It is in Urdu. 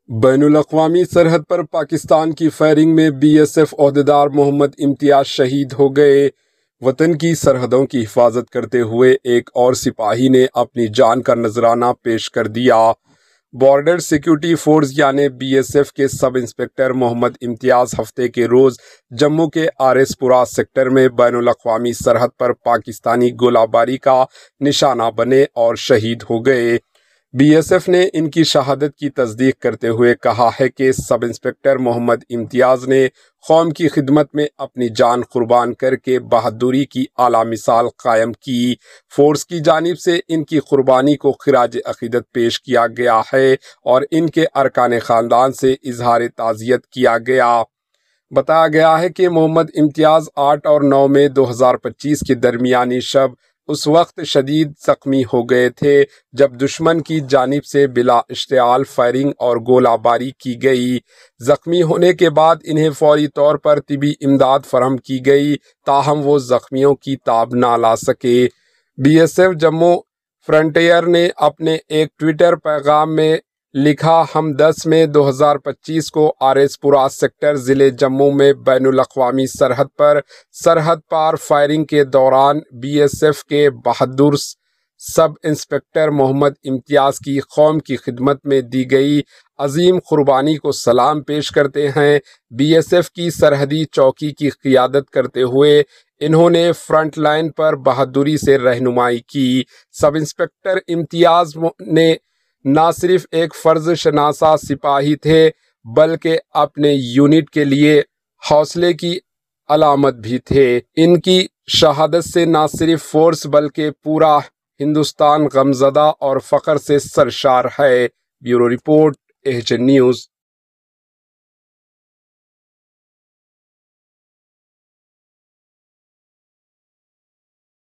بین الاقوامی سرحد پر پاکستان کی فائرنگ میں be S F عہدیدار Mohammad Imtiaz شہید ہو گئے۔ وطن کی سرحدوں کی حفاظت کرتے ہوئے ایک اور سپاہی نے اپنی جان کا نذرانہ پیش کر دیا۔ بارڈر سیکیورٹی فورس یعنی بی ایس ایف کے سب انسپکٹر محمد امتیاز ہفتے کے روز جموں کے آر ایس پورہ سیکٹر میں بین الاقوامی سرحد پر پاکستانی گولہ باری کا نشانہ بنے اور شہید ہو گئے۔ بی ایس ایف نے ان کی شہادت کی تصدیق کرتے ہوئے کہا ہے کہ سب انسپکٹر محمد امتیاز نے قوم کی خدمت میں اپنی جان قربان کر کے بہادری کی اعلیٰ مثال قائم کی۔ فورس کی جانب سے ان کی قربانی کو خراج عقیدت پیش کیا گیا ہے اور ان کے ارکان خاندان سے اظہار تعزیت کیا گیا۔ بتایا گیا ہے کہ محمد امتیاز 8 اور 9 مئی 2025 کے درمیانی شب اس وقت شدید زخمی ہو گئے تھے جب دشمن کی جانب سے بلا اشتعال فائرنگ اور گولہ باری کی گئی۔ زخمی ہونے کے بعد انہیں فوری طور پر طبی امداد فراہم کی گئی، تاہم وہ زخمیوں کی تاب نہ لا سکے۔ B S F Jammu frontier نے اپنے ایک ٹویٹر پیغام میں لکھا، ہم 10 مئی 2025 کو آر ایس پورہ سیکٹر ضلع جموں میں بین الاقوامی سرحد پر سرحد پار فائرنگ کے دوران بی ایس ایف کے بہادر سب انسپکٹر محمد امتیاز کی قوم کی خدمت میں دی گئی عظیم قربانی کو سلام پیش کرتے ہیں۔ بی ایس ایف کی سرحدی چوکی کی قیادت کرتے ہوئے انہوں نے فرنٹ لائن پر بہادری سے رہنمائی کی۔ سب انسپکٹر امتیاز نے نہ صرف ایک فرض شناسہ سپاہی تھے بلکہ اپنے یونٹ کے لیے حوصلے کی علامت بھی تھے۔ ان کی شہادت سے نہ صرف فورس بلکہ پورا ہندوستان غمزدہ اور فخر سے سرشار ہے۔ Bureau report, H N news.